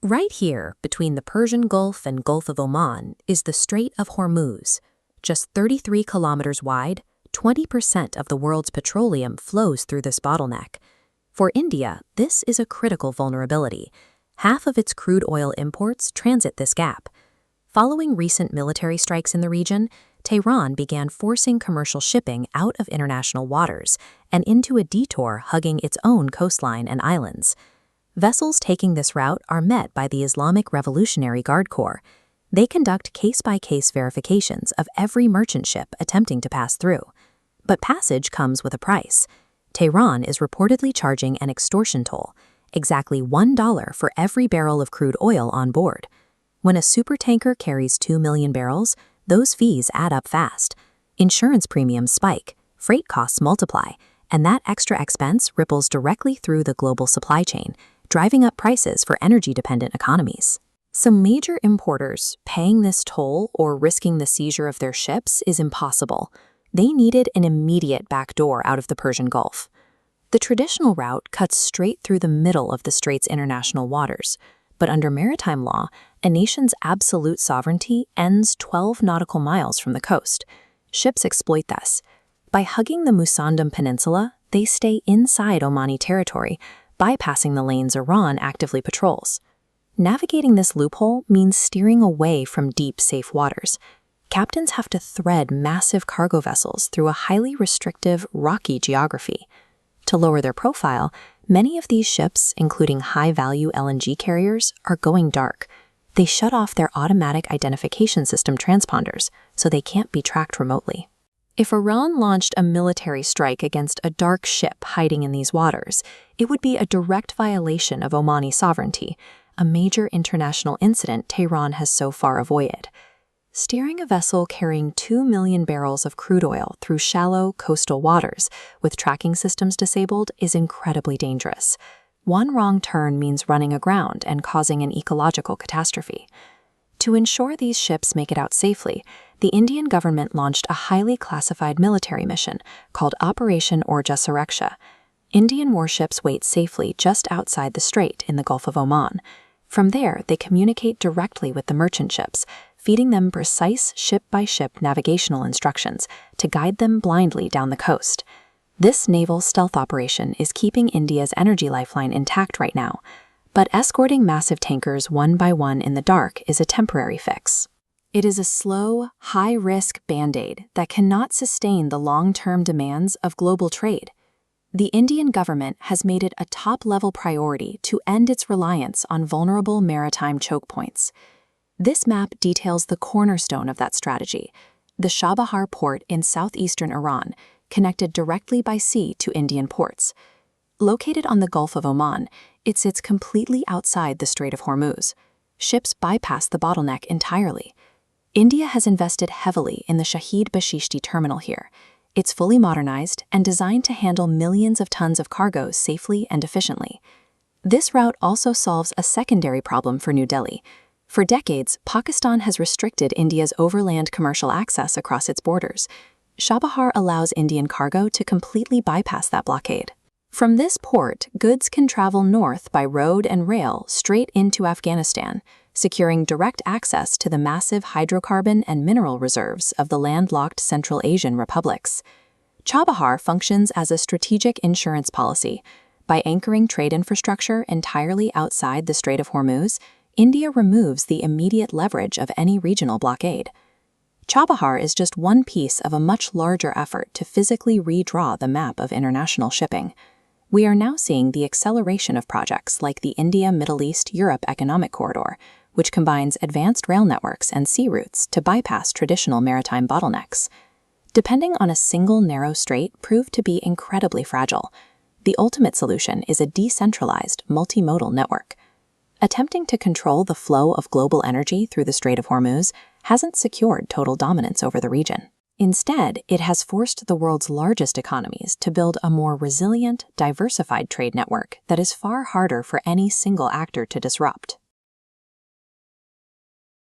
Right here, between the Persian Gulf and Gulf of Oman, is the Strait of Hormuz. Just 33 kilometers wide, 20% of the world's petroleum flows through this bottleneck. For India, this is a critical vulnerability. Half of its crude oil imports transit this gap. Following recent military strikes in the region, Tehran began forcing commercial shipping out of international waters and into a detour hugging its own coastline and islands. Vessels taking this route are met by the Islamic Revolutionary Guard Corps. They conduct case-by-case verifications of every merchant ship attempting to pass through. But passage comes with a price. Tehran is reportedly charging an extortion toll, exactly $1 for every barrel of crude oil on board. When a supertanker carries 2 million barrels, those fees add up fast. Insurance premiums spike, freight costs multiply, and that extra expense ripples directly through the global supply chain, driving up prices for energy-dependent economies. Some major importers paying this toll or risking the seizure of their ships is impossible. They needed an immediate backdoor out of the Persian Gulf. The traditional route cuts straight through the middle of the strait's international waters, but under maritime law, a nation's absolute sovereignty ends 12 nautical miles from the coast. Ships exploit this. By hugging the Musandam Peninsula, they stay inside Omani territory, bypassing the lanes Iran actively patrols. Navigating this loophole means steering away from deep, safe waters. Captains have to thread massive cargo vessels through a highly restrictive, rocky geography. To lower their profile, many of these ships, including high-value LNG carriers, are going dark. They shut off their automatic identification system transponders, so they can't be tracked remotely. If Iran launched a military strike against a dark ship hiding in these waters, it would be a direct violation of Omani sovereignty, a major international incident Tehran has so far avoided. Steering a vessel carrying 2 million barrels of crude oil through shallow coastal waters with tracking systems disabled is incredibly dangerous. One wrong turn means running aground and causing an ecological catastrophe. To ensure these ships make it out safely, the Indian government launched a highly classified military mission called Operation Orja Suraksha. Indian warships wait safely just outside the strait in the Gulf of Oman. From there, they communicate directly with the merchant ships, feeding them precise ship-by-ship navigational instructions to guide them blindly down the coast. This naval stealth operation is keeping India's energy lifeline intact right now, but escorting massive tankers one by one in the dark is a temporary fix. It is a slow, high-risk band-aid that cannot sustain the long-term demands of global trade. The Indian government has made it a top-level priority to end its reliance on vulnerable maritime choke points. This map details the cornerstone of that strategy, the Chabahar Port in southeastern Iran, connected directly by sea to Indian ports. Located on the Gulf of Oman, it sits completely outside the Strait of Hormuz. Ships bypass the bottleneck entirely. India has invested heavily in the Shahid Bashishti terminal here. It's fully modernized and designed to handle millions of tons of cargoes safely and efficiently. This route also solves a secondary problem for New Delhi. For decades, Pakistan has restricted India's overland commercial access across its borders. Chabahar allows Indian cargo to completely bypass that blockade. From this port, goods can travel north by road and rail straight into Afghanistan, securing direct access to the massive hydrocarbon and mineral reserves of the landlocked Central Asian republics. Chabahar functions as a strategic insurance policy. By anchoring trade infrastructure entirely outside the Strait of Hormuz, India removes the immediate leverage of any regional blockade. Chabahar is just one piece of a much larger effort to physically redraw the map of international shipping. We are now seeing the acceleration of projects like the India-Middle East-Europe Economic Corridor, which combines advanced rail networks and sea routes to bypass traditional maritime bottlenecks. Depending on a single narrow strait proved to be incredibly fragile. The ultimate solution is a decentralized, multimodal network. Attempting to control the flow of global energy through the Strait of Hormuz hasn't secured total dominance over the region. Instead, it has forced the world's largest economies to build a more resilient, diversified trade network that is far harder for any single actor to disrupt.